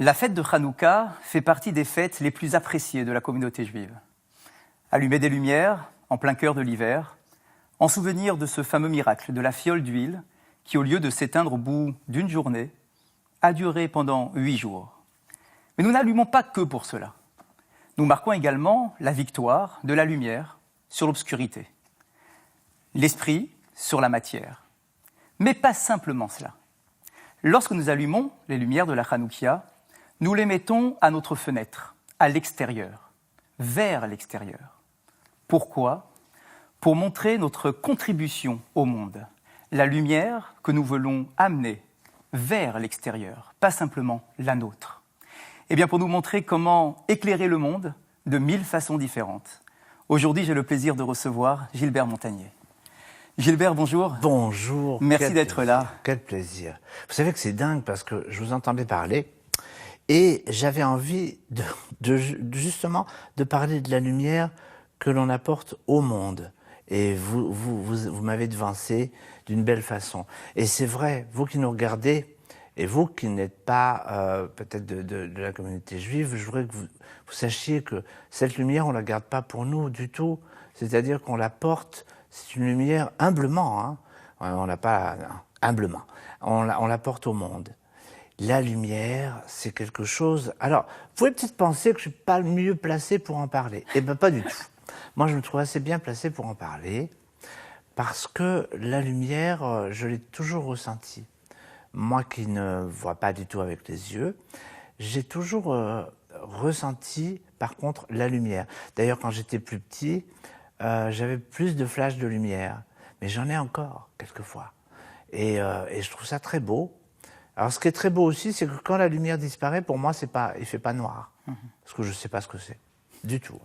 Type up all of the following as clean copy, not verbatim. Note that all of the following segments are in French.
La fête de Hanouka fait partie des fêtes les plus appréciées de la communauté juive. Allumer des lumières en plein cœur de l'hiver, en souvenir de ce fameux miracle de la fiole d'huile qui, au lieu de s'éteindre au bout d'une journée, a duré pendant 8 jours. Mais nous n'allumons pas que pour cela. Nous marquons également la victoire de la lumière sur l'obscurité, l'esprit sur la matière. Mais pas simplement cela. Lorsque nous allumons les lumières de la Hanoukia, nous les mettons à notre fenêtre, à l'extérieur, vers l'extérieur. Pourquoi ? Pour montrer notre contribution au monde, la lumière que nous voulons amener vers l'extérieur, pas simplement la nôtre. Eh bien, pour nous montrer comment éclairer le monde de 1000 façons différentes. Aujourd'hui, j'ai le plaisir de recevoir Gilbert Montagnier. Gilbert, bonjour. Bonjour. Merci d'être là. Quel plaisir. Vous savez que c'est dingue parce que je vous entendais parler et j'avais envie justement de parler de la lumière que l'on apporte au monde. Et vous m'avez devancé d'une belle façon. Et c'est vrai, vous qui nous regardez, et vous qui n'êtes pas peut-être de la communauté juive, je voudrais que vous sachiez que cette lumière, on ne la garde pas pour nous du tout. C'est-à-dire qu'on la porte, c'est une lumière humblement, hein. On n'a pas humblement, on la porte au monde. La lumière, c'est quelque chose... Alors, vous pouvez peut-être penser que je ne suis pas le mieux placé pour en parler. Eh bien, pas du tout. Moi, je me trouve assez bien placé pour en parler, parce que la lumière, je l'ai toujours ressentie. Moi qui ne vois pas du tout avec les yeux, j'ai toujours ressenti, par contre, la lumière. D'ailleurs, quand j'étais plus petit, j'avais plus de flashs de lumière. Mais j'en ai encore, quelquefois. Et je trouve ça très beau. Alors, ce qui est très beau aussi, c'est que quand la lumière disparaît, pour moi, il ne fait pas noir. Parce que je ne sais pas ce que c'est. Du tout.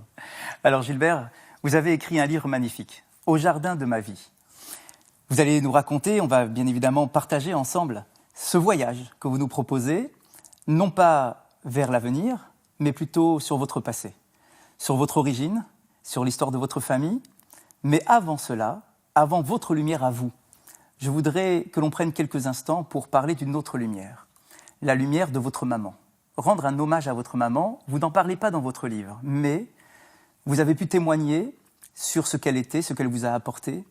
Alors Gilbert, vous avez écrit un livre magnifique, « Au jardin de ma vie ». Vous allez nous raconter, on va bien évidemment partager ensemble ce voyage que vous nous proposez, non pas vers l'avenir, mais plutôt sur votre passé, sur votre origine, sur l'histoire de votre famille. Mais avant cela, avant votre lumière à vous, je voudrais que l'on prenne quelques instants pour parler d'une autre lumière, la lumière de votre maman. Rendre un hommage à votre maman, vous n'en parlez pas dans votre livre, mais vous avez pu témoigner sur ce qu'elle était, ce qu'elle vous a apporté,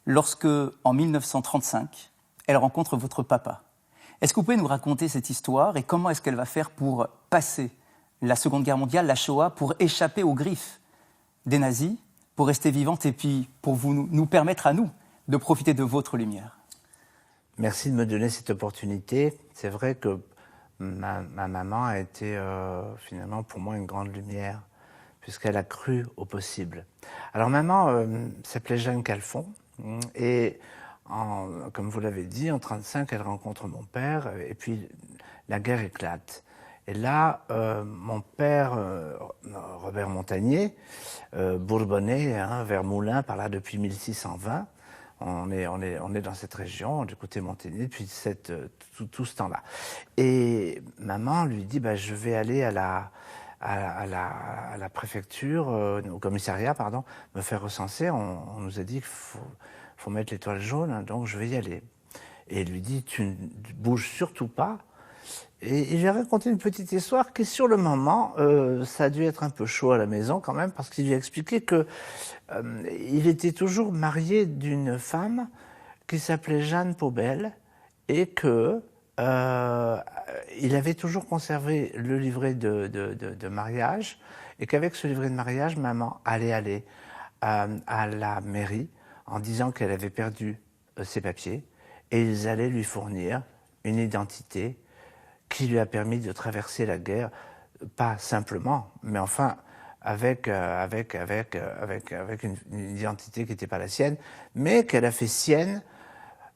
lorsque, en 1935, elle rencontre votre papa. Est-ce que vous pouvez nous raconter cette histoire et comment est-ce qu'elle va faire pour passer la Seconde Guerre mondiale, la Shoah, pour échapper aux griffes des nazis, pour rester vivante et puis pour nous permettre à nous de profiter de votre lumière? Merci de me donner cette opportunité. C'est vrai que ma maman a été finalement pour moi une grande lumière, puisqu'elle a cru au possible. Alors maman s'appelait Jeanne Calfon, et comme vous l'avez dit, en 1935, elle rencontre mon père, et puis la guerre éclate. Et là, mon père, Robert Montagnier, bourbonnais, hein, vers Moulins, par là depuis 1620, on est dans cette région, du côté Montagnier, depuis tout ce temps-là. Et maman lui dit, je vais aller à la préfecture, au commissariat, pardon, me faire recenser. On nous a dit qu'il faut mettre l'étoile jaune, hein, donc je vais y aller. Et il lui dit, tu ne bouges surtout pas. Et il lui a raconté une petite histoire qui, sur le moment, ça a dû être un peu chaud à la maison quand même, parce qu'il lui a expliqué que il était toujours marié d'une femme qui s'appelait Jeanne Paubel, et que il avait toujours conservé le livret de mariage, et qu'avec ce livret de mariage, maman allait aller à la mairie en disant qu'elle avait perdu ses papiers, et ils allaient lui fournir une identité qui lui a permis de traverser la guerre, pas simplement, mais enfin avec une identité qui n'était pas la sienne, mais qu'elle a fait sienne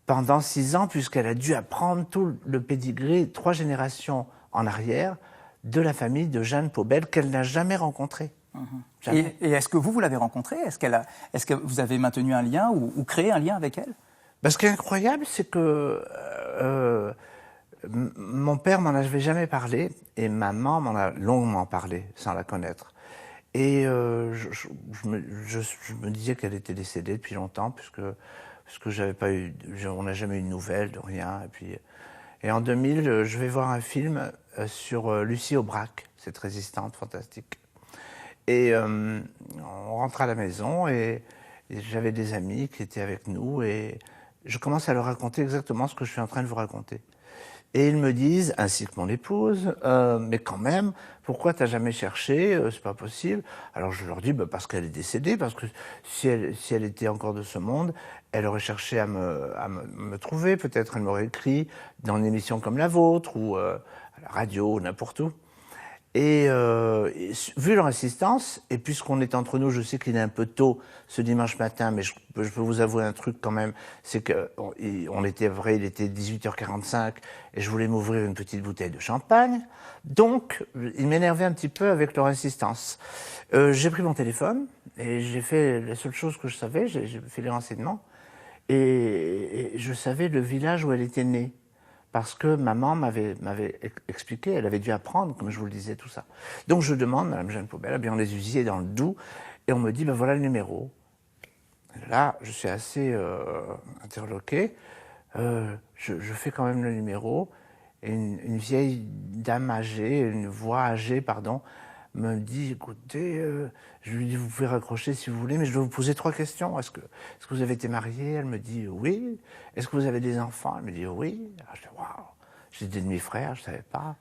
pendant 6 ans, puisqu'elle a dû apprendre tout le pédigré, 3 générations en arrière, de la famille de Jeanne Paubel, qu'elle n'a jamais rencontrée. Et est-ce que vous l'avez rencontrée ? Est-ce que vous avez maintenu un lien ou créé un lien avec elle ? Ce qui est incroyable, c'est que mon père m'en avait jamais parlé, et maman m'en a longuement parlé, sans la connaître. Et je me disais qu'elle était décédée depuis longtemps, puisque on n'a jamais eu de nouvelles, de rien. Et en 2000, je vais voir un film sur Lucie Aubrac, cette résistante fantastique. Et on rentre à la maison et j'avais des amis qui étaient avec nous et je commence à leur raconter exactement ce que je suis en train de vous raconter. Et ils me disent, ainsi que mon épouse, mais quand même, pourquoi t'as jamais cherché, c'est pas possible. Alors je leur dis, parce qu'elle est décédée, parce que si elle était encore de ce monde, elle aurait cherché à me trouver, peut-être elle m'aurait écrit dans une émission comme la vôtre, ou à la radio, ou n'importe où. Et vu leur insistance, et puisqu'on est entre nous, je sais qu'il est un peu tôt ce dimanche matin, mais je peux vous avouer un truc quand même, c'est que il était 18h45 et je voulais m'ouvrir une petite bouteille de champagne, donc ils m'énervaient un petit peu avec leur insistance. J'ai pris mon téléphone et j'ai fait la seule chose que je savais, j'ai fait les renseignements et je savais le village où elle était née. Parce que maman m'avait expliqué, elle avait dû apprendre, comme je vous le disais, tout ça. Donc je demande, Madame Jeanne Paubel, à Bion-les-Usiers, dans le Doubs, et on me dit, voilà le numéro. Et là, je suis assez interloqué. Je fais quand même le numéro, et une vieille dame âgée, une voix âgée, pardon, me dit, écoutez, je lui dis, vous pouvez raccrocher si vous voulez, mais je dois vous poser 3 questions. Est-ce que vous avez été mariée? Elle me dit, oui. Est-ce que vous avez des enfants? Elle me dit, oui. Alors, je dis, waouh, j'ai des demi-frères, je ne savais pas.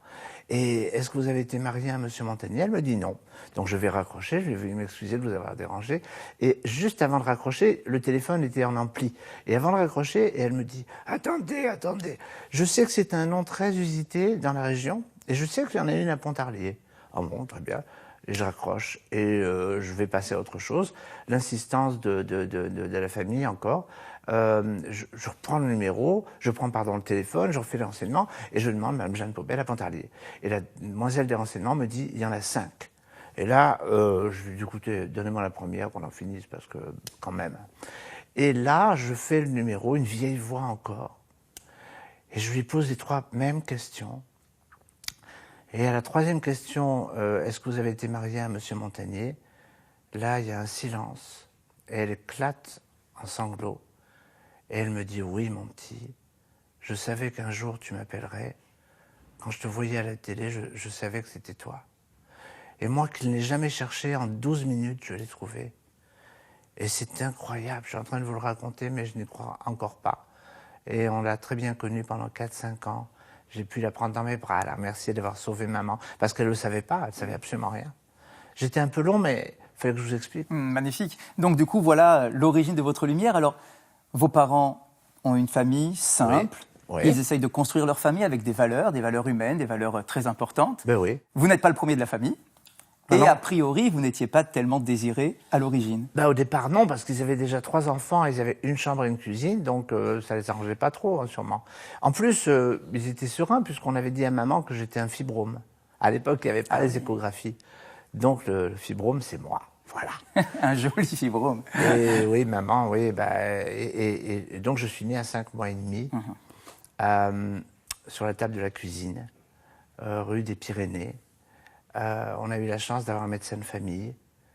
Et est-ce que vous avez été mariée à Monsieur Montagnier? Elle me dit non. Donc je vais raccrocher, je vais m'excuser de vous avoir dérangé. Et juste avant de raccrocher, le téléphone était en ampli. Et avant de raccrocher, elle me dit, attendez. Je sais que c'est un nom très usité dans la région, et je sais qu'il y en a une à Pontarlier. Ah bon, très bien. Et je raccroche et je vais passer à autre chose. L'insistance de la famille encore. Je reprends le numéro, je prends le téléphone, je refais les renseignements et je demande Mme Jeanne Paubel à Pontarlier. Et la demoiselle des renseignements me dit il y en a 5. Et là, je lui dis écoutez, donnez-moi la première qu'on en finisse parce que quand même. Et là, je fais le numéro, une vieille voix encore. Et je lui pose les 3 mêmes questions. Et à la 3e question, est-ce que vous avez été mariée à Monsieur Montagnier? Là, il y a un silence. Et elle éclate en sanglots. Et elle me dit, oui, mon petit, je savais qu'un jour tu m'appellerais. Quand je te voyais à la télé, je savais que c'était toi. Et moi, qui ne l'ai jamais cherché, en 12 minutes, je l'ai trouvé. Et c'est incroyable. Je suis en train de vous le raconter, mais je n'y crois encore pas. Et on l'a très bien connue pendant 4-5 ans. J'ai pu la prendre dans mes bras, la remercier d'avoir sauvé maman, parce qu'elle ne le savait pas, elle ne savait absolument rien. J'étais un peu long, mais il fallait que je vous explique. Magnifique. Donc du coup, voilà l'origine de votre lumière. Alors, vos parents ont une famille simple. Oui. Ils essayent de construire leur famille avec des valeurs humaines, des valeurs très importantes. Ben oui. Vous n'êtes pas le premier de la famille. Et non. a priori, vous n'étiez pas tellement désiré à l'origine. Au départ, non, parce qu'ils avaient déjà 3 enfants, ils avaient une chambre et une cuisine, donc ça les arrangeait pas trop, hein, sûrement. En plus, ils étaient sereins, puisqu'on avait dit à maman que j'étais un fibrome. À l'époque, il n'y avait pas les échographies. Donc le fibrome, c'est moi. Voilà. Un joli fibrome. Et oui, maman, oui. Et donc, je suis né à 5 mois et demi, sur la table de la cuisine, rue des Pyrénées. On a eu la chance d'avoir un médecin de famille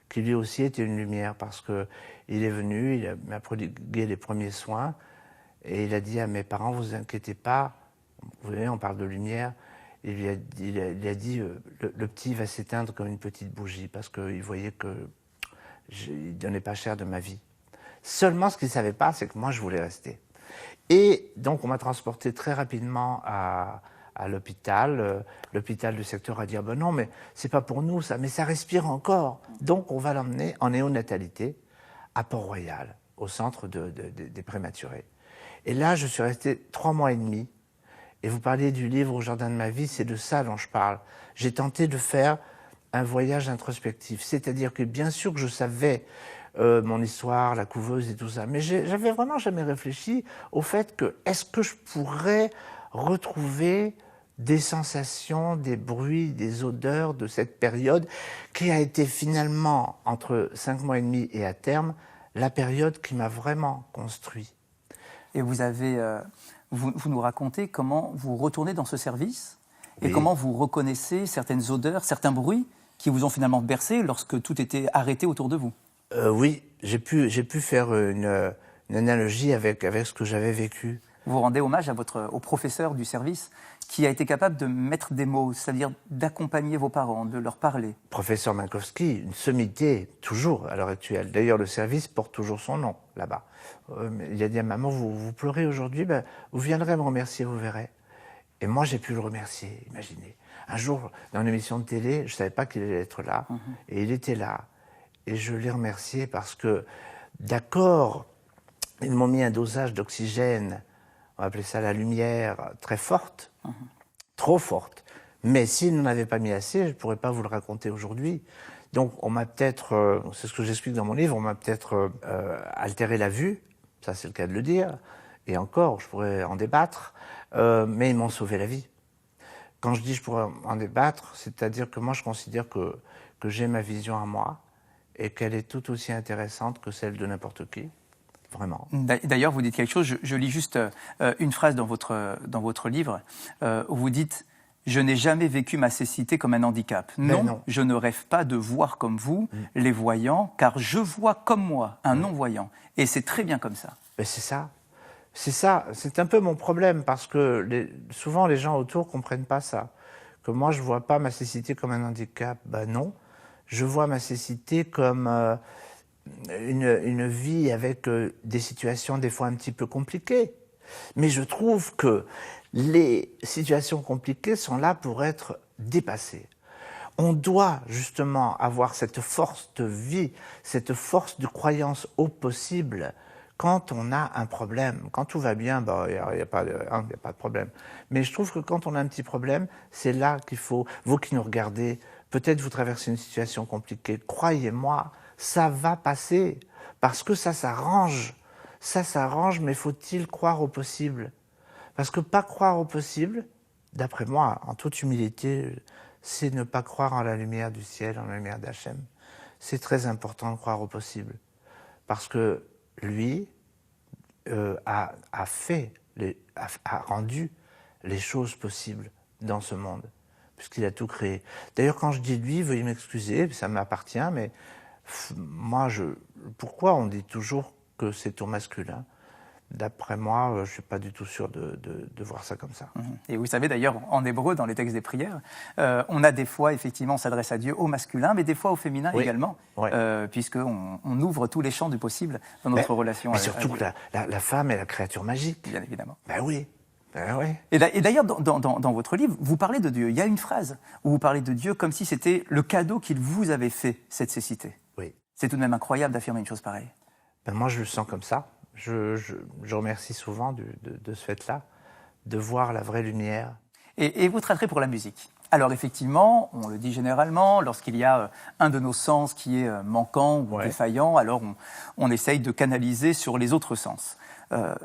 qui lui aussi était une lumière parce qu'il est venu, il m'a prodigué les premiers soins et il a dit à mes parents, vous inquiétez pas, vous voyez, on parle de lumière, il a dit le petit va s'éteindre comme une petite bougie parce qu'il voyait que je ne donnais pas cher de ma vie. Seulement ce qu'il ne savait pas, c'est que moi je voulais rester. Et donc on m'a transporté très rapidement à l'hôpital. L'hôpital du secteur a dit ben non, mais c'est pas pour nous ça, mais ça respire encore. Donc on va l'emmener en néonatalité à Port-Royal, au centre des prématurés. Et là, je suis resté 3 mois et demi. Et vous parliez du livre Au jardin de ma vie, c'est de ça dont je parle. J'ai tenté de faire un voyage introspectif, c'est-à-dire que bien sûr que je savais mon histoire, la couveuse et tout ça, mais j'avais vraiment jamais réfléchi au fait que est-ce que je pourrais retrouver des sensations, des bruits, des odeurs de cette période qui a été finalement, entre 5 mois et demi et à terme, la période qui m'a vraiment construit. Et vous nous racontez comment vous retournez dans ce service et oui. comment vous reconnaissez certaines odeurs, certains bruits qui vous ont finalement bercé lorsque tout était arrêté autour de vous. Oui, j'ai pu faire une analogie avec ce que j'avais vécu. vous rendez hommage au professeur du service qui a été capable de mettre des mots, c'est-à-dire d'accompagner vos parents, de leur parler. Professeur Minkowski, une sommité, toujours, à l'heure actuelle. D'ailleurs, le service porte toujours son nom, là-bas. Il a dit à maman, vous pleurez aujourd'hui, ben, vous viendrez me remercier, vous verrez. Et moi, j'ai pu le remercier, imaginez. Un jour, dans une émission de télé, je ne savais pas qu'il allait être là, et il était là. Et je l'ai remercié parce que, d'accord, ils m'ont mis un dosage d'oxygène, on va appeler ça la lumière, très forte, trop forte. Mais s'ils n'en avaient pas mis assez, je ne pourrais pas vous le raconter aujourd'hui. Donc on m'a peut-être, c'est ce que j'explique dans mon livre, on m'a peut-être altéré la vue, ça c'est le cas de le dire, et encore, je pourrais en débattre, mais ils m'ont sauvé la vie. Quand je dis je pourrais en débattre, c'est-à-dire que moi je considère que j'ai ma vision à moi, et qu'elle est tout aussi intéressante que celle de n'importe qui. Vraiment. D'ailleurs, vous dites quelque chose, je lis juste une phrase dans votre livre, où vous dites « Je n'ai jamais vécu ma cécité comme un handicap. Non, je ne rêve pas de voir comme vous, les voyants, car je vois comme moi, un non-voyant. Et c'est très bien comme ça. » Mais c'est ça. C'est ça. C'est un peu mon problème, parce que souvent les gens autour ne comprennent pas ça. Que moi, je ne vois pas ma cécité comme un handicap. Ben non. Je vois ma cécité comme une vie avec des situations des fois un petit peu compliquées. Mais je trouve que les situations compliquées sont là pour être dépassées. On doit justement avoir cette force de vie, cette force de croyance au possible quand on a un problème. Quand tout va bien, il n'y a pas de problème. Mais je trouve que quand on a un petit problème, c'est là qu'il faut, vous qui nous regardez, peut-être vous traversez une situation compliquée, croyez-moi, ça va passer, parce que ça s'arrange. Ça s'arrange, mais faut-il croire au possible? Parce que pas croire au possible, d'après moi, en toute humilité, c'est ne pas croire en la lumière du ciel, en la lumière d'Hachem. C'est très important de croire au possible. Parce que lui a rendu les choses possibles dans ce monde, puisqu'il a tout créé. D'ailleurs, quand je dis lui, veuillez m'excuser, ça m'appartient, mais moi, pourquoi on dit toujours que c'est au masculin? D'après moi, je ne suis pas du tout sûr de voir ça comme ça. Et vous savez d'ailleurs, en hébreu, dans les textes des prières, on a des fois, effectivement, on s'adresse à Dieu au masculin, mais des fois au féminin également, puisqu'on ouvre tous les champs du possible dans notre relation. Mais surtout que la femme est la créature magique. Bien évidemment. Ben oui. Oui. Et d'ailleurs, dans votre livre, vous parlez de Dieu. Il y a une phrase où vous parlez de Dieu comme si c'était le cadeau qu'il vous avait fait, cette cécité. Oui. C'est tout de même incroyable d'affirmer une chose pareille. Ben moi, je le sens comme ça. Je remercie souvent de ce fait-là, de voir la vraie lumière. Et votre attrait pour la musique. Alors effectivement, on le dit généralement, lorsqu'il y a un de nos sens qui est manquant ou défaillant, alors on essaye de canaliser sur les autres sens.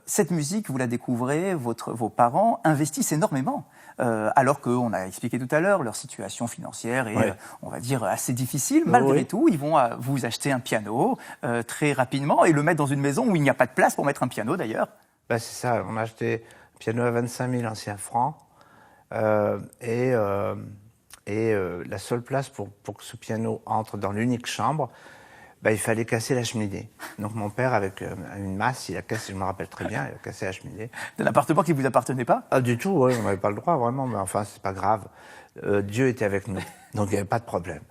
Cette musique, vous la découvrez, vos parents investissent énormément, alors qu'on a expliqué tout à l'heure, leur situation financière est, on va dire, assez difficile. Malgré tout, ils vont vous acheter un piano très rapidement et le mettre dans une maison où il n'y a pas de place pour mettre un piano d'ailleurs. Ben, c'est ça, on a acheté un piano à 25 000 anciens francs et la seule place pour que ce piano entre dans l'unique chambre, il fallait casser la cheminée. Donc mon père, avec une masse, il a cassé, je me rappelle très bien, il a cassé la cheminée. De l'appartement qui ne vous appartenait pas? Ah, du tout, on n'avait pas le droit, vraiment, mais enfin, c'est pas grave. Dieu était avec nous, donc il n'y avait pas de problème.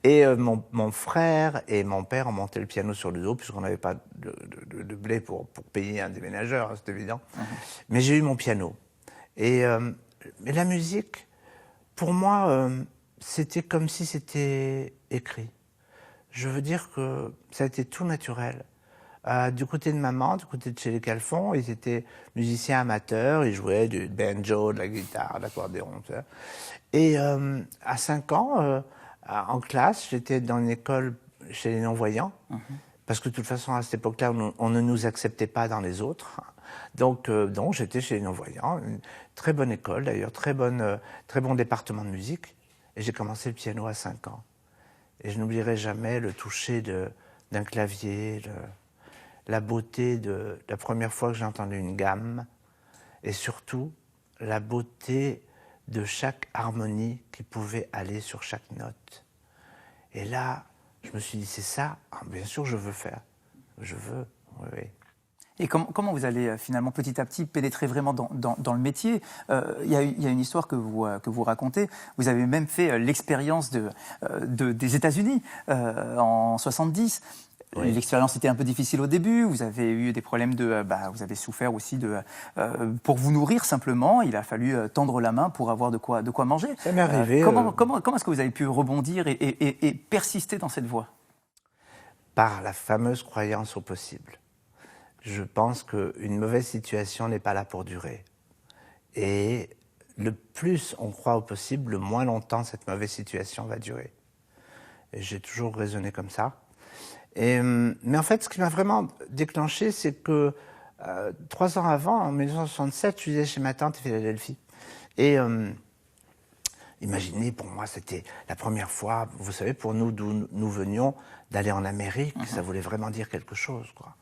Et mon frère et mon père ont monté le piano sur le dos, puisqu'on n'avait pas de blé pour payer un déménageur, c'est évident. Mais j'ai eu mon piano. Mais la musique, pour moi, c'était comme si c'était écrit. Je veux dire que ça a été tout naturel. Du côté de maman, du côté de chez les Calfons, ils étaient musiciens amateurs, ils jouaient du banjo, de la guitare, de l'accordéon, tout ça. Et à 5 ans, en classe, j'étais dans une école chez les non-voyants, parce que de toute façon, à cette époque-là, on ne nous acceptait pas dans les autres. Donc j'étais chez les non-voyants, une très bonne école d'ailleurs, très bon département de musique, et j'ai commencé le piano à 5 ans. Et je n'oublierai jamais le toucher d'un clavier, la beauté de la première fois que j'ai entendu une gamme, et surtout la beauté de chaque harmonie qui pouvait aller sur chaque note. Et là, je me suis dit, c'est ça, bien sûr je veux faire. Je veux, oui. Et comment vous allez finalement petit à petit pénétrer vraiment dans le métier? Il y a une histoire que vous racontez. Vous avez même fait l'expérience des États-Unis en 70. Oui. L'expérience était un peu difficile au début. Vous avez eu des problèmes vous avez souffert aussi pour vous nourrir simplement. Il a fallu tendre la main pour avoir de quoi manger. Ça m'est arrivé. Comment est-ce que vous avez pu rebondir et persister dans cette voie? Par la fameuse croyance au possible. Je pense qu'une mauvaise situation n'est pas là pour durer. Et le plus on croit au possible, le moins longtemps cette mauvaise situation va durer. Et j'ai toujours raisonné comme ça. Mais en fait, ce qui m'a vraiment déclenché, c'est que 3 ans avant, en 1967, je vivais chez ma tante à Philadelphie. Et imaginez, pour moi, c'était la première fois, vous savez, pour nous, d'où nous venions, d'aller en Amérique, ça voulait vraiment dire quelque chose, quoi.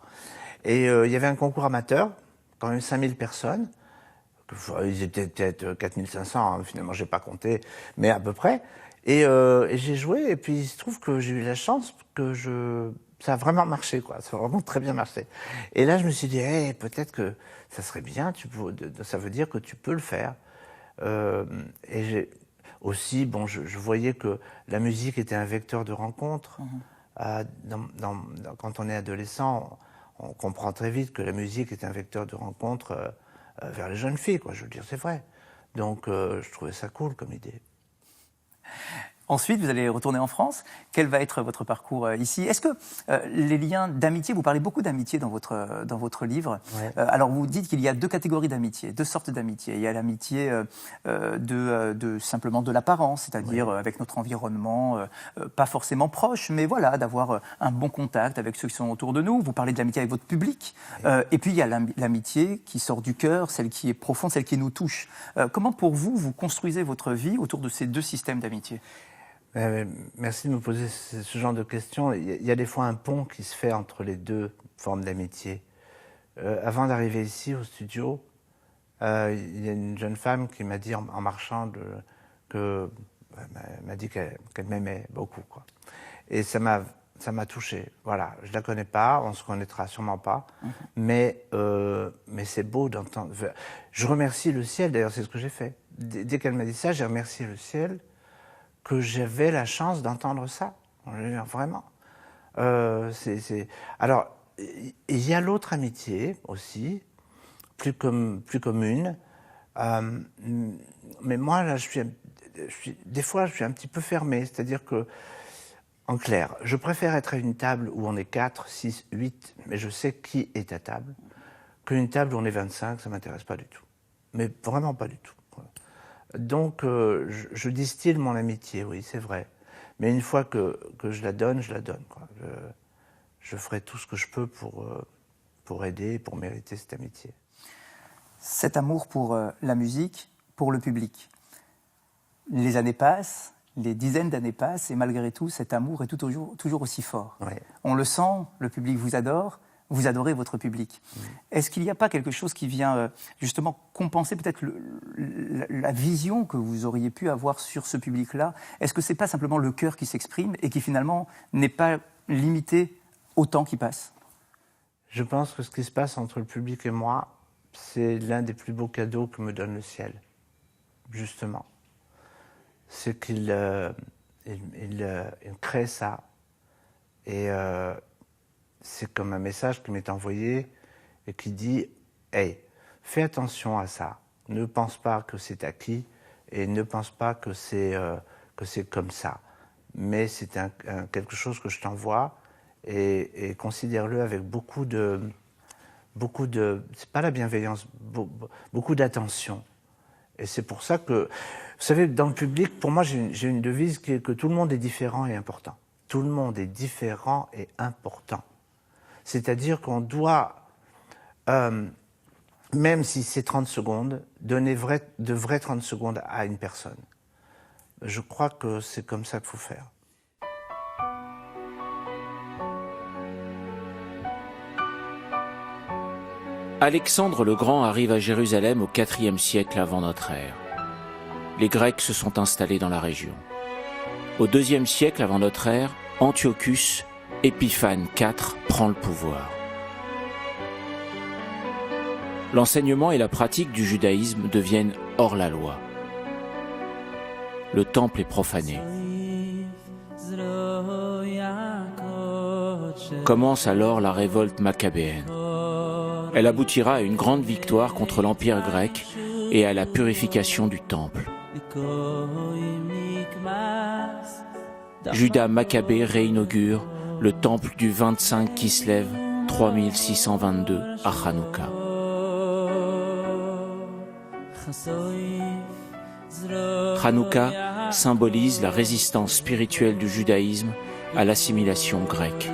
Et il y avait un concours amateur, quand même 5000 personnes. Ils étaient peut-être 4500, hein, finalement, j'ai pas compté, mais à peu près. Et j'ai joué, et puis il se trouve que j'ai eu la chance que ça a vraiment marché, quoi. Ça a vraiment très bien marché. Et là, je me suis dit, hey, peut-être que ça serait bien, ça veut dire que tu peux le faire. Et j'ai aussi, bon, je voyais que la musique était un vecteur de rencontre. Quand on est adolescent, on comprend très vite que la musique est un vecteur de rencontre vers les jeunes filles, quoi. Je veux dire, c'est vrai. Donc, je trouvais ça cool comme idée. Ensuite, vous allez retourner en France. Quel va être votre parcours ici? Est-ce que les liens d'amitié, vous parlez beaucoup d'amitié dans votre livre. Ouais. Alors, vous dites qu'il y a 2 catégories d'amitié, 2 sortes d'amitié. Il y a l'amitié simplement de l'apparence, c'est-à-dire avec notre environnement, pas forcément proche, mais voilà, d'avoir un bon contact avec ceux qui sont autour de nous. Vous parlez de l'amitié avec votre public. Et puis, il y a l'amitié qui sort du cœur, celle qui est profonde, celle qui nous touche. Comment, pour vous, vous construisez votre vie autour de ces 2 systèmes d'amitié? Merci de me poser ce genre de questions. Il y a des fois un pont qui se fait entre les 2 formes d'amitié. Avant d'arriver ici au studio, il y a une jeune femme qui m'a dit en marchant m'a dit qu'elle m'aimait beaucoup, quoi. Et ça m'a touché. Voilà, je la connais pas, on se connaîtra sûrement pas, mais c'est beau d'entendre. Je remercie le ciel. D'ailleurs, c'est ce que j'ai fait. Dès qu'elle m'a dit ça, j'ai remercié le ciel que j'avais la chance d'entendre ça. Vraiment. Alors, il y a l'autre amitié aussi, plus commune. Mais moi, là, des fois, je suis un petit peu fermé. C'est-à-dire que, en clair, je préfère être à une table où on est 4, 6, 8, mais je sais qui est à table, qu'une table où on est 25, ça ne m'intéresse pas du tout. Mais vraiment pas du tout. Donc, je distille mon amitié, oui, c'est vrai. Mais une fois que je la donne, quoi. Je ferai tout ce que je peux pour aider, pour mériter cette amitié. Cet amour pour la musique, pour le public. Les années passent, les dizaines d'années passent, et malgré tout, cet amour est toujours aussi fort. Ouais. On le sent, le public vous adore. Vous adorez votre public. Est-ce qu'il n'y a pas quelque chose qui vient justement compenser peut-être la vision que vous auriez pu avoir sur ce public-là? Est-ce que ce n'est pas simplement le cœur qui s'exprime et qui finalement n'est pas limité au temps qui passe? Je pense que ce qui se passe entre le public et moi, c'est l'un des plus beaux cadeaux que me donne le ciel, justement. C'est qu'il crée ça. Et c'est comme un message qui m'est envoyé et qui dit « Hey, fais attention à ça. Ne pense pas que c'est acquis et ne pense pas que c'est comme ça. Mais c'est quelque chose que je t'envoie et considère-le avec beaucoup de... c'est pas la bienveillance, beaucoup d'attention. Et c'est pour ça que, vous savez, dans le public, pour moi, j'ai une devise qui est que tout le monde est différent et important. Tout le monde est différent et important. C'est-à-dire qu'on doit, même si c'est 30 secondes, donner de vraies 30 secondes à une personne. Je crois que c'est comme ça qu'il faut faire. Alexandre le Grand arrive à Jérusalem au IVe siècle avant notre ère. Les Grecs se sont installés dans la région. Au IIe siècle avant notre ère, Antiochus Épiphane IV prend le pouvoir. l'enseignement et la pratique du judaïsme deviennent hors la loi. Le temple est profané. Commence alors la révolte maccabéenne. Elle aboutira à une grande victoire contre l'Empire grec et à la purification du temple. Juda Maccabée réinaugure le temple du 25 Kislev 3622 à Hanouka. Hanouka symbolise la résistance spirituelle du judaïsme à l'assimilation grecque.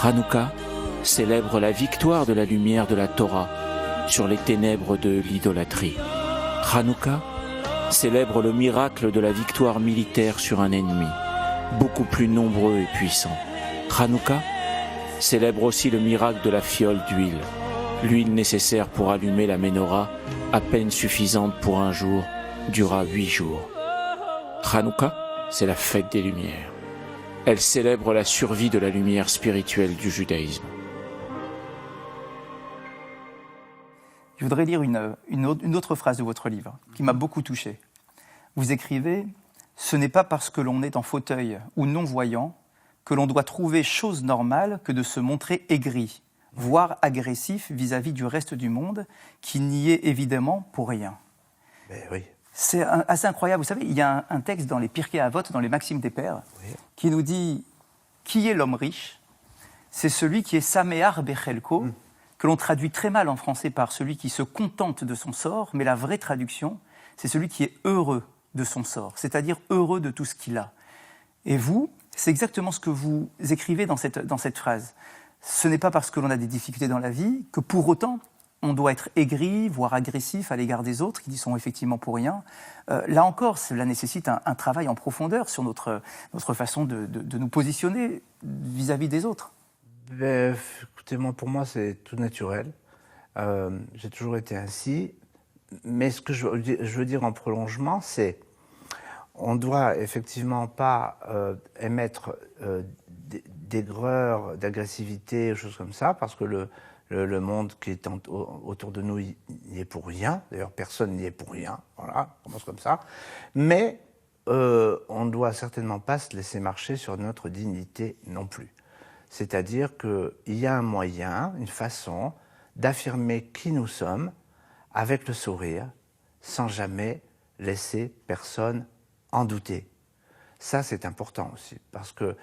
Hanouka célèbre la victoire de la lumière de la Torah sur les ténèbres de l'idolâtrie. Hanouka célèbre le miracle de la victoire militaire sur un ennemi, beaucoup plus nombreux et puissant. Hanouka célèbre aussi le miracle de la fiole d'huile, l'huile nécessaire pour allumer la menorah, à peine suffisante pour un jour, dura 8 jours. Hanouka, c'est la fête des Lumières. Elle célèbre la survie de la lumière spirituelle du judaïsme. Je voudrais lire une autre phrase de votre livre qui m'a beaucoup touché. Vous écrivez « Ce n'est pas parce que l'on est en fauteuil ou non-voyant que l'on doit trouver chose normale que de se montrer aigri, voire agressif vis-à-vis du reste du monde, qui n'y est évidemment pour rien. » Ben oui. C'est assez incroyable. Vous savez, il y a un texte dans les Pirkei Avot, dans les Maximes des Pères, qui nous dit « Qui est l'homme riche ? C'est celui qui est Samear Bechelko », que l'on traduit très mal en français par celui qui se contente de son sort, mais la vraie traduction, c'est celui qui est heureux de son sort, c'est-à-dire heureux de tout ce qu'il a. Et vous, c'est exactement ce que vous écrivez dans cette phrase. Ce n'est pas parce que l'on a des difficultés dans la vie que pour autant, on doit être aigri, voire agressif à l'égard des autres, qui y sont effectivement pour rien. Là encore, cela nécessite un travail en profondeur sur notre façon de nous positionner vis-à-vis des autres. Écoutez, pour moi, c'est tout naturel. J'ai toujours été ainsi. Mais ce que je veux dire en prolongement, c'est on ne doit effectivement pas émettre d'aigreur, d'agressivité, choses comme ça, parce que le monde qui est autour de nous n'y est pour rien. D'ailleurs, personne n'y est pour rien. Voilà, on commence comme ça. Mais on ne doit certainement pas se laisser marcher sur notre dignité non plus. C'est-à-dire qu'il y a un moyen, une façon d'affirmer qui nous sommes avec le sourire, sans jamais laisser personne en douter. Ça, c'est important aussi, parce que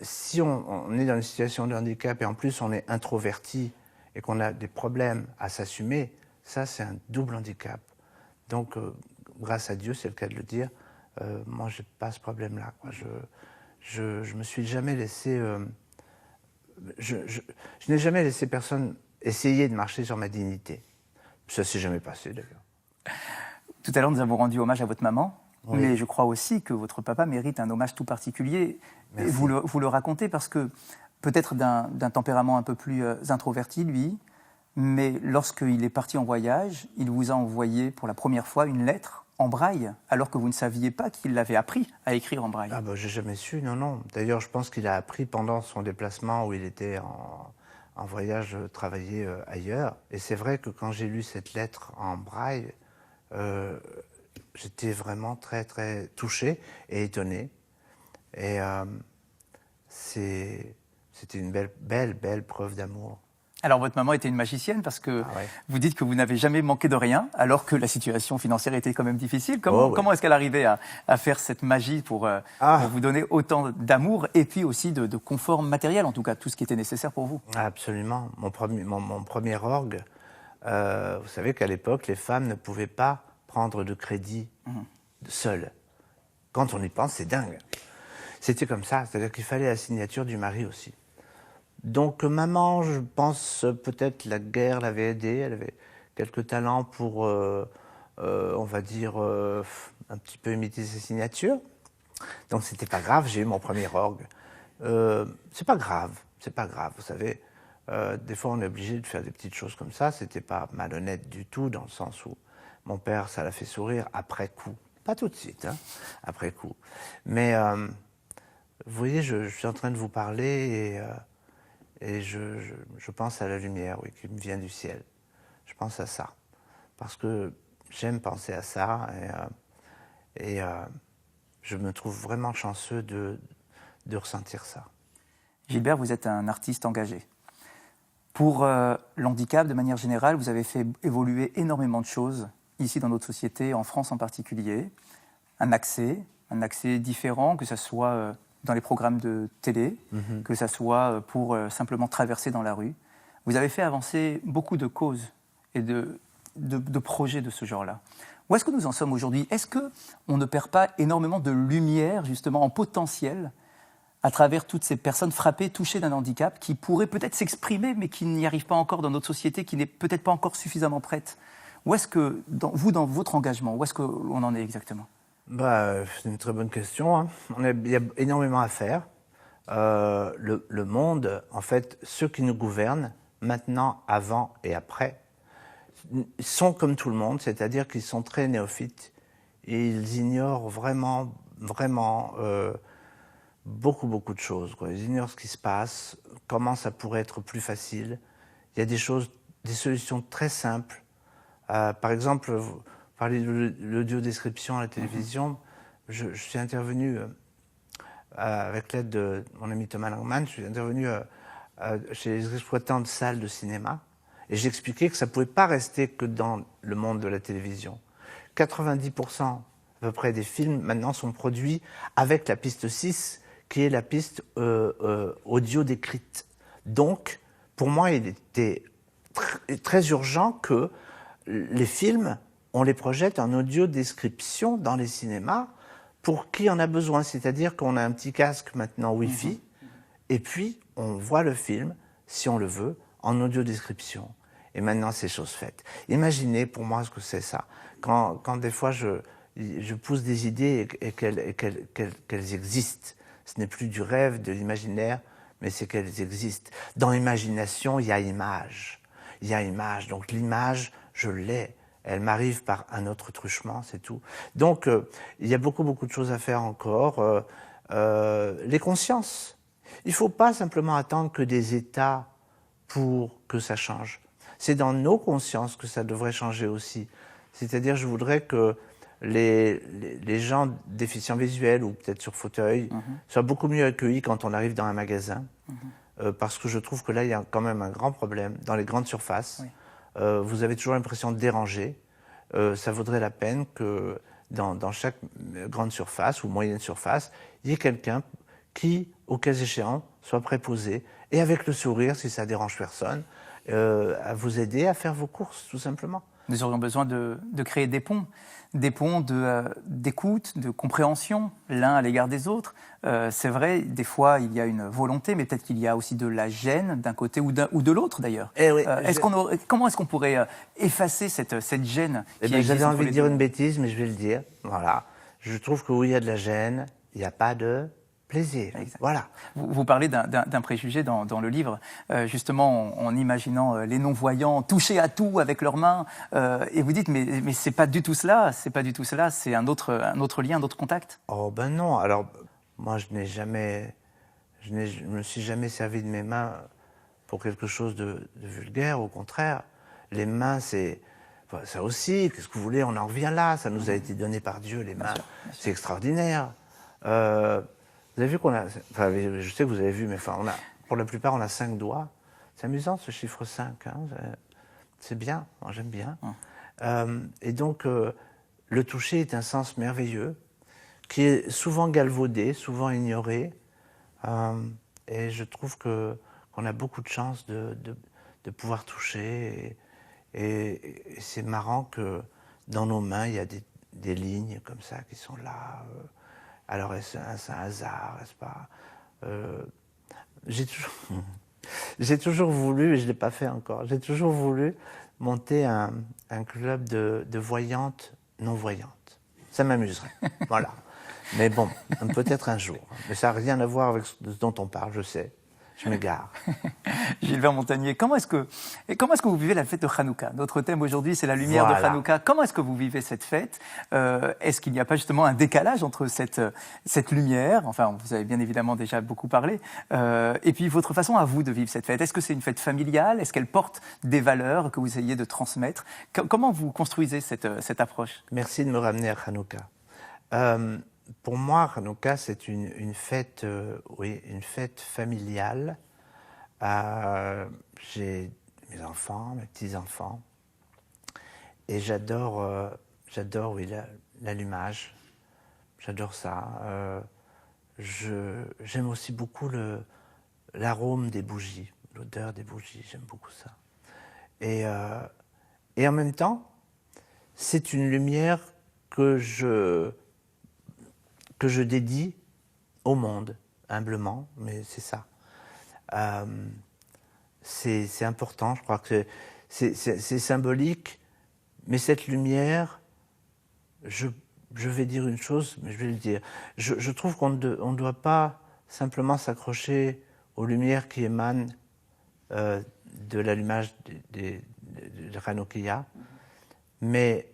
si on est dans une situation de handicap et en plus on est introverti et qu'on a des problèmes à s'assumer, ça, c'est un double handicap. Donc, grâce à Dieu, c'est le cas de le dire, moi, je n'ai pas ce problème-là. Je me suis jamais laissé... je n'ai jamais laissé personne essayer de marcher sur ma dignité. Ça ne s'est jamais passé, d'ailleurs. Tout à l'heure, nous avons rendu hommage à votre maman, oui. Mais je crois aussi que votre papa mérite un hommage tout particulier. Et vous le racontez parce que, peut-être d'un tempérament un peu plus introverti, lui, mais lorsqu'il est parti en voyage, il vous a envoyé pour la première fois une lettre en braille, alors que vous ne saviez pas qu'il l'avait appris à écrire en braille. Ah ben, j'ai jamais su, non. D'ailleurs, je pense qu'il a appris pendant son déplacement où il était en voyage travailler ailleurs. Et c'est vrai que quand j'ai lu cette lettre en braille, j'étais vraiment très, très touché et étonné. Et c'était une belle preuve d'amour. Alors, votre maman était une magicienne parce que vous dites que vous n'avez jamais manqué de rien, alors que la situation financière était quand même difficile. Comment est-ce qu'elle arrivait à faire cette magie pour vous donner autant d'amour et puis aussi de confort matériel, en tout cas, tout ce qui était nécessaire pour vous? Absolument. Mon premier orgue, vous savez qu'à l'époque, les femmes ne pouvaient pas prendre de crédit seules. Quand on y pense, c'est dingue. C'était comme ça, c'est-à-dire qu'il fallait la signature du mari aussi. Donc maman, je pense peut-être la guerre l'avait aidée, elle avait quelques talents pour, on va dire, un petit peu imiter ses signatures. Donc c'était pas grave, j'ai eu mon premier orgue. C'est pas grave, vous savez. Des fois on est obligé de faire des petites choses comme ça, c'était pas malhonnête du tout, dans le sens où mon père, ça l'a fait sourire après coup. Pas tout de suite, hein, après coup. Mais vous voyez, je suis en train de vous parler et je pense à la lumière, oui, qui me vient du ciel. Je pense à ça. Parce que j'aime penser à ça et je me trouve vraiment chanceux de ressentir ça. Gilbert, vous êtes un artiste engagé. Pour l'handicap, de manière générale, vous avez fait évoluer énormément de choses, ici dans notre société, en France en particulier. Un accès différent, que ce soit dans les programmes de télé, que ce soit pour simplement traverser dans la rue. Vous avez fait avancer beaucoup de causes et de projets de ce genre-là. Où est-ce que nous en sommes aujourd'hui? Est-ce qu'on ne perd pas énormément de lumière, justement, en potentiel, à travers toutes ces personnes frappées, touchées d'un handicap, qui pourraient peut-être s'exprimer, mais qui n'y arrivent pas encore dans notre société, qui n'est peut-être pas encore suffisamment prête? Où est-ce que, vous, dans votre engagement, où est-ce qu'on en est exactement? C'est une très bonne question. Hein. Il y a énormément à faire. Le monde, en fait, ceux qui nous gouvernent, maintenant, avant et après, sont comme tout le monde, c'est-à-dire qu'ils sont très néophytes. Et ils ignorent vraiment beaucoup de choses, quoi. Ils ignorent ce qui se passe, comment ça pourrait être plus facile. Il y a des solutions très simples. Par exemple, vous parlez de l'audio-description à la télévision. Je suis intervenu, avec l'aide de mon ami Thomas Langman, je suis intervenu chez les exploitants de salles de cinéma et j'expliquais que ça ne pouvait pas rester que dans le monde de la télévision. 90% à peu près des films maintenant sont produits avec la piste 6, qui est la piste audio décrite. Donc, pour moi, il était très urgent que les films, on les projette en audio-description dans les cinémas pour qui en a besoin. C'est-à-dire qu'on a un petit casque maintenant Wi-Fi et puis on voit le film, si on le veut, en audio-description. Et maintenant, c'est chose faite. Imaginez pour moi ce que c'est ça. Quand des fois je pousse des idées et qu'elles existent. Ce n'est plus du rêve, de l'imaginaire, mais c'est qu'elles existent. Dans imagination, il y a image. Il y a image. Donc l'image, je l'ai. Elle m'arrive par un autre truchement, c'est tout. Donc il y a beaucoup de choses à faire encore. Les consciences. Il ne faut pas simplement attendre que des états pour que ça change. C'est dans nos consciences que ça devrait changer aussi. C'est-à-dire, je voudrais que les gens déficients visuels ou peut-être sur fauteuil soient beaucoup mieux accueillis quand on arrive dans un magasin. Parce que je trouve que là, il y a quand même un grand problème dans les grandes surfaces. Oui. Vous avez toujours l'impression de déranger. Ça vaudrait la peine que dans chaque grande surface ou moyenne surface, il y ait quelqu'un qui, au cas échéant, soit préposé et avec le sourire, si ça dérange personne, à vous aider à faire vos courses, tout simplement. Nous aurions besoin de créer des ponts d'écoute, de compréhension, l'un à l'égard des autres. C'est vrai, des fois, il y a une volonté, mais peut-être qu'il y a aussi de la gêne d'un côté ou de l'autre, d'ailleurs. Oui, comment est-ce qu'on pourrait effacer cette gêne qui existe? J'avais envie de dire une bêtise, mais je vais le dire. Voilà. Je trouve que où il y a de la gêne, il n'y a pas de plaisir. Exact. Voilà. Vous parlez d'un préjugé dans le livre, justement en imaginant les non-voyants toucher à tout avec leurs mains, et vous dites mais c'est pas du tout cela, c'est un autre lien, un autre contact. Oh ben non. Alors moi je me suis jamais servi de mes mains pour quelque chose de vulgaire. Au contraire, les mains c'est ça aussi. Qu'est-ce que vous voulez? On en revient là. Ça nous a été donné par Dieu, les mains. Bien sûr. C'est extraordinaire. Vous avez vu qu'on a, enfin, je sais que vous avez vu, mais enfin, pour la plupart, on a 5 doigts. C'est amusant ce chiffre 5, hein, c'est bien, moi, j'aime bien. Et donc, le toucher est un sens merveilleux, qui est souvent galvaudé, souvent ignoré. Et je trouve qu'on a beaucoup de chance de pouvoir toucher. Et c'est marrant que dans nos mains, il y a des lignes comme ça qui sont là. Alors, est-ce un hasard, est-ce pas j'ai toujours voulu, et je ne l'ai pas fait encore, j'ai toujours voulu monter un club de voyantes non-voyantes. Ça m'amuserait, voilà. Mais bon, peut-être un jour. Mais ça n'a rien à voir avec ce dont on parle, je sais. Je m'égare. Gilbert Montagnier, comment est-ce que vous vivez la fête de Hanouka? Notre thème aujourd'hui, c'est la lumière de Hanouka. Comment est-ce que vous vivez cette fête? Est-ce qu'il n'y a pas justement un décalage entre cette lumière? Enfin, vous avez bien évidemment déjà beaucoup parlé. Et puis, votre façon à vous de vivre cette fête. Est-ce que c'est une fête familiale? Est-ce qu'elle porte des valeurs que vous essayez de transmettre? Comment vous construisez cette approche? Merci de me ramener à Hanouka. Pour moi, Hanouka, c'est une fête, une fête familiale. J'ai mes enfants, mes petits-enfants, et j'adore l'allumage. J'adore ça. J'aime aussi beaucoup l'arôme des bougies, l'odeur des bougies. J'aime beaucoup ça. Et en même temps, c'est une lumière que je dédie au monde, humblement, mais c'est ça. C'est important, je crois que c'est symbolique, mais cette lumière, je vais dire une chose, mais je vais le dire. Je trouve qu'on ne doit pas simplement s'accrocher aux lumières qui émanent de l'allumage de Hanouka, mais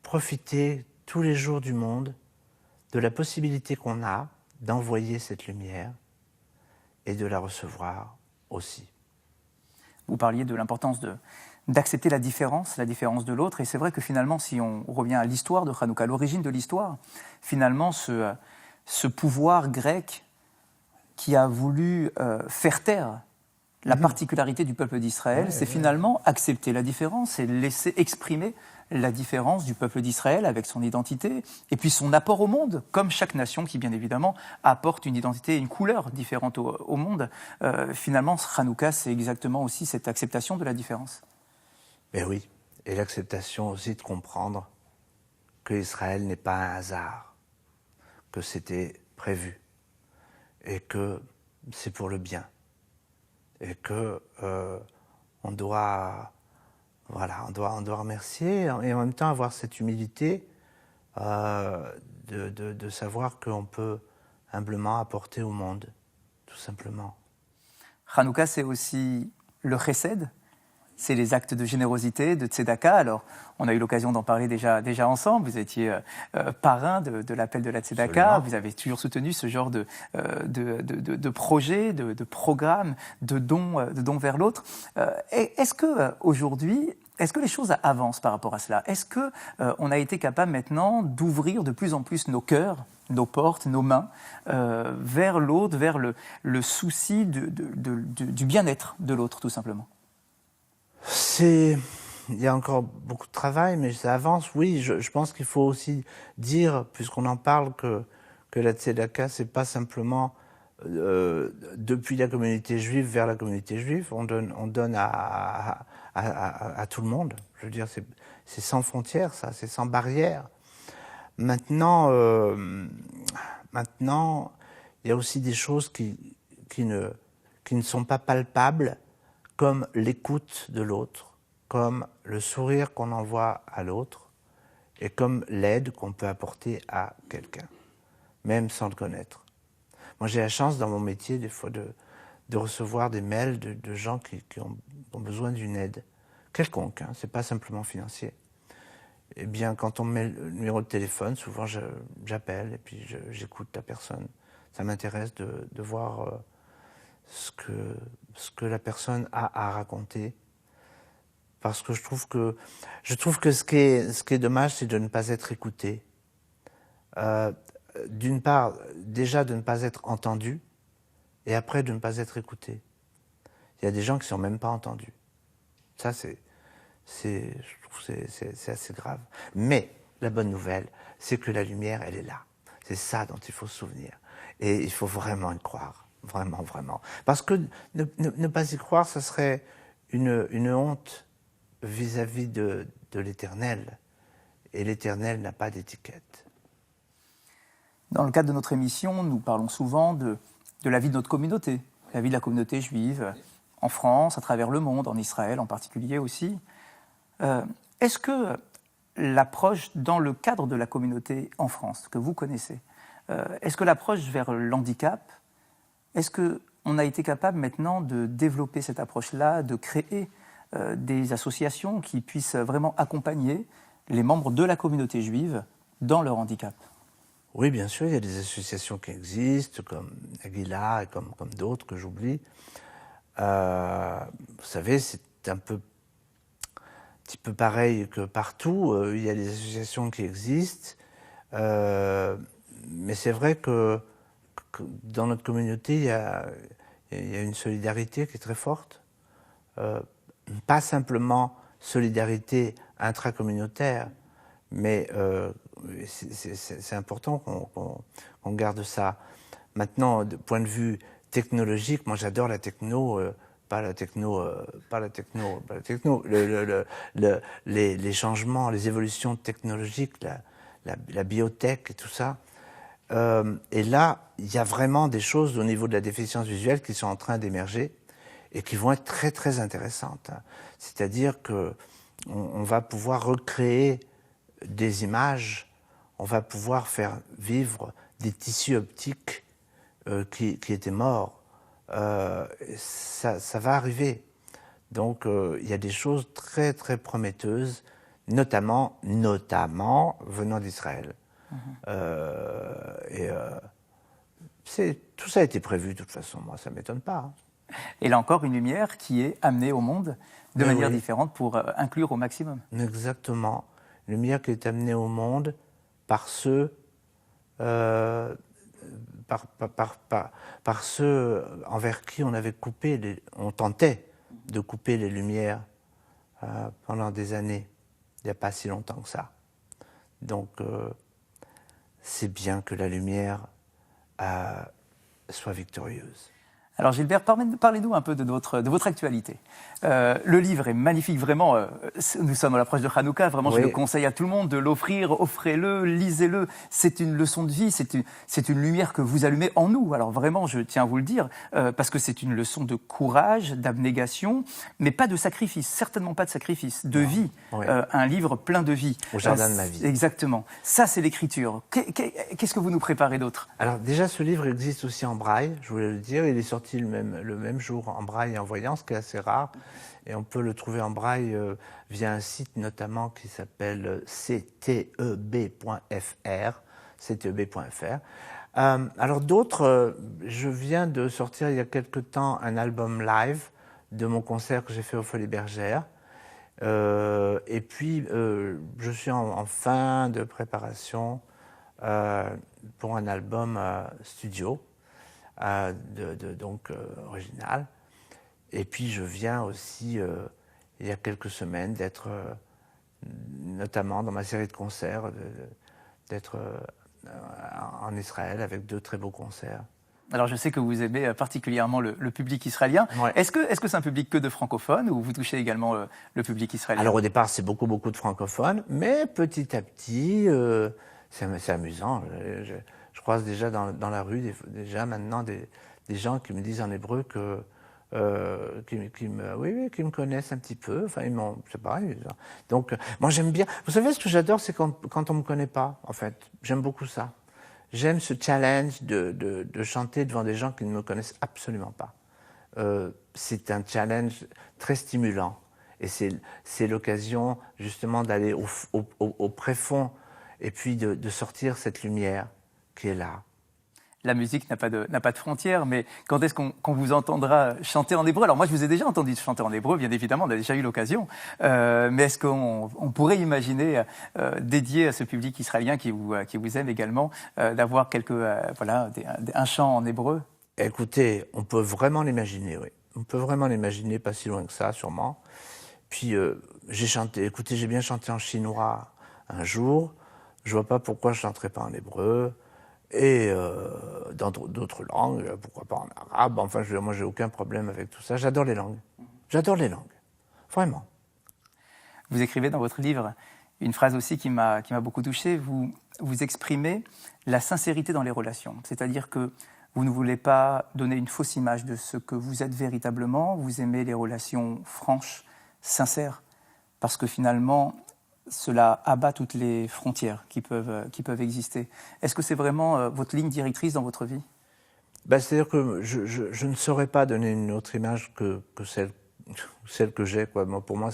profiter tous les jours du monde de la possibilité qu'on a d'envoyer cette lumière et de la recevoir aussi. Vous parliez de l'importance d'accepter la différence de l'autre, et c'est vrai que finalement, si on revient à l'histoire de Hanouka, à l'origine de l'histoire, finalement, ce pouvoir grec qui a voulu faire taire la particularité du peuple d'Israël, c'est finalement accepter la différence et laisser exprimer la différence du peuple d'Israël avec son identité et puis son apport au monde, comme chaque nation qui, bien évidemment, apporte une identité et une couleur différente au monde. Finalement, Hanouka, c'est exactement aussi cette acceptation de la différence. Mais oui, et l'acceptation aussi de comprendre que Israël n'est pas un hasard, que c'était prévu et que c'est pour le bien. Et que on doit remercier et en même temps avoir cette humilité de savoir qu'on peut humblement apporter au monde, tout tout simplement. Hanouka, c'est aussi le chesed, c'est les actes de générosité, de tzedaka. Alors, on a eu l'occasion d'en parler déjà ensemble. Vous étiez parrain de l'appel de la tzedaka. Absolument. Vous avez toujours soutenu ce genre de projets, de programmes, de dons vers l'autre. Est-ce que aujourd'hui, est-ce que les choses avancent par rapport à cela? Est-ce que on a été capable maintenant d'ouvrir de plus en plus nos cœurs, nos portes, nos mains vers l'autre, vers le souci du bien-être de l'autre, tout simplement? Il y a encore beaucoup de travail, mais ça avance. Oui, je pense qu'il faut aussi dire, puisqu'on en parle, que la tzedaka, c'est pas simplement depuis la communauté juive vers la communauté juive. On donne à tout le monde. Je veux dire, c'est sans frontières, ça, c'est sans barrières. Maintenant, il y a aussi des choses qui ne sont pas palpables, comme l'écoute de l'autre, comme le sourire qu'on envoie à l'autre, et comme l'aide qu'on peut apporter à quelqu'un, même sans le connaître. Moi, j'ai la chance dans mon métier, des fois, de recevoir des mails de gens qui ont besoin d'une aide, quelconque, hein, c'est pas simplement financier. Eh bien, quand on met le numéro de téléphone, souvent j'appelle et puis j'écoute la personne. Ça m'intéresse de voir ce que la personne a à raconter, parce que je trouve que ce qui est dommage, c'est de ne pas être écouté. D'une part, déjà de ne pas être entendu, et après de ne pas être écouté. Il y a des gens qui ne sont même pas entendus. Ça, je trouve que c'est assez grave. Mais la bonne nouvelle, c'est que la lumière, elle est là. C'est ça dont il faut se souvenir. Et il faut vraiment y croire. Vraiment, vraiment. Parce que ne pas y croire, ce serait une honte vis-à-vis de l'Éternel. Et l'Éternel n'a pas d'étiquette. Dans le cadre de notre émission, nous parlons souvent de la vie de notre communauté, la vie de la communauté juive, en France, à travers le monde, en Israël en particulier aussi. Est-ce que l'approche dans le cadre de la communauté en France, que vous connaissez, est-ce que l'approche vers l'handicap, est-ce qu'on a été capable maintenant de développer cette approche-là, de créer des associations qui puissent vraiment accompagner les membres de la communauté juive dans leur handicap? Oui, bien sûr, il y a des associations qui existent, comme Aguila et comme d'autres que j'oublie. Vous savez, c'est un petit peu pareil que partout. Il y a des associations qui existent, mais c'est vrai que dans notre communauté, il y a une solidarité qui est très forte. Pas simplement solidarité intracommunautaire, mais c'est important qu'on garde ça. Maintenant, de point de vue technologique, moi j'adore la techno, les changements, les évolutions technologiques, la biotech et tout ça. Et là, il y a vraiment des choses au niveau de la déficience visuelle qui sont en train d'émerger et qui vont être très très intéressantes. C'est-à-dire que on va pouvoir recréer des images, on va pouvoir faire vivre des tissus optiques qui étaient morts. Ça va arriver. Donc il y a des choses très très prometteuses, notamment venant d'Israël. Tout ça a été prévu de toute façon, moi ça ne m'étonne pas. Hein. Et là encore, une lumière qui est amenée au monde de manière différente pour inclure au maximum. Exactement. Une lumière qui est amenée au monde par ceux, par ceux envers qui on avait on tentait de couper les lumières pendant des années. Il n'y a pas si longtemps que ça. Donc, c'est bien que la lumière soit victorieuse. Alors Gilbert, parlez-nous un peu de votre actualité. Le livre est magnifique, vraiment. Nous sommes à l'approche de Hanouka, vraiment je le conseille à tout le monde de l'offrir, offrez-le, lisez-le. C'est une leçon de vie, c'est une lumière que vous allumez en nous. Alors vraiment, je tiens à vous le dire, parce que c'est une leçon de courage, d'abnégation, mais pas de sacrifice, certainement pas de sacrifice, de vie. Oui. Un livre plein de vie. Au jardin de ma vie. Exactement. Ça, c'est l'écriture. Qu'est-ce que vous nous préparez d'autre? Alors déjà, ce livre existe aussi en braille, je voulais le dire. Il est sorti le même jour en braille et en voyant, ce qui est assez rare. Et on peut le trouver en braille via un site notamment qui s'appelle cteb.fr. Alors d'autres, je viens de sortir il y a quelque temps un album live de mon concert que j'ai fait aux Folies Bergères. Et puis, je suis en fin de préparation pour un album studio. Donc original. Et puis je viens aussi, il y a quelques semaines, d'être, notamment dans ma série de concerts, d'être en Israël avec 2 très beaux concerts. Alors je sais que vous aimez particulièrement le public israélien. Ouais. Est-ce que c'est un public que de francophones ou vous touchez également le public israélien? Alors au départ c'est beaucoup de francophones, mais petit à petit, c'est amusant. Je croise déjà dans la rue, déjà maintenant, des gens qui me disent en hébreu qui me connaissent un petit peu. Enfin, c'est pareil. Donc, moi, j'aime bien. Vous savez, ce que j'adore, c'est quand on me connaît pas, en fait. J'aime beaucoup ça. J'aime ce challenge de chanter devant des gens qui ne me connaissent absolument pas. C'est un challenge très stimulant. Et c'est l'occasion, justement, d'aller au préfond et puis de sortir cette lumière qui est là. La musique n'a pas de frontières, mais quand est-ce qu'on vous entendra chanter en hébreu? Alors moi, je vous ai déjà entendu chanter en hébreu, bien évidemment, on a déjà eu l'occasion. Mais est-ce qu'on pourrait imaginer, dédié à ce public israélien qui vous aime également, d'avoir un chant en hébreu? Écoutez, on peut vraiment l'imaginer, oui. On peut vraiment l'imaginer, pas si loin que ça, sûrement. Puis j'ai bien chanté en chinois un jour. Je vois pas pourquoi je chanterais pas en hébreu. Et dans d'autres langues, pourquoi pas en arabe. Enfin, moi, j'ai aucun problème avec tout ça. J'adore les langues. J'adore les langues. Vraiment. Vous écrivez dans votre livre une phrase aussi qui m'a beaucoup touché. Vous exprimez la sincérité dans les relations. C'est-à-dire que vous ne voulez pas donner une fausse image de ce que vous êtes véritablement. Vous aimez les relations franches, sincères. Parce que finalement, cela abat toutes les frontières qui peuvent exister. Est-ce que c'est vraiment votre ligne directrice dans votre vie? C'est-à-dire que je ne saurais pas donner une autre image que celle que j'ai. Pour moi,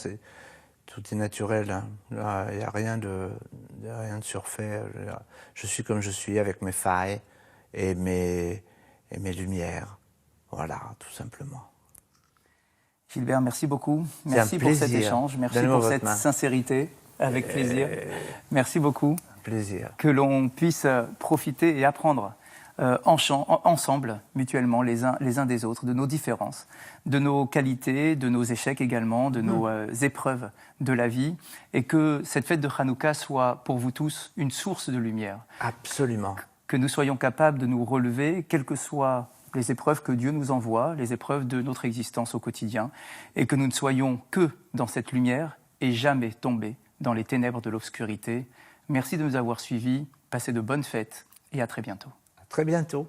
tout est naturel. Hein. Il n'y a rien de surfait. Je suis comme je suis, avec mes failles et mes lumières. Voilà, tout simplement. Gilbert, merci beaucoup. Merci pour cet échange. Merci pour cette sincérité. Avec plaisir. Merci beaucoup. Plaisir. Que l'on puisse profiter et apprendre ensemble, mutuellement, les uns des autres, de nos différences, de nos qualités, de nos échecs également, de nos épreuves de la vie, et que cette fête de Hanouka soit pour vous tous une source de lumière. Absolument. Que nous soyons capables de nous relever, quelles que soient les épreuves que Dieu nous envoie, les épreuves de notre existence au quotidien, et que nous ne soyons que dans cette lumière et jamais tombés dans les ténèbres de l'obscurité. Merci de nous avoir suivis, passez de bonnes fêtes et à très bientôt. À très bientôt.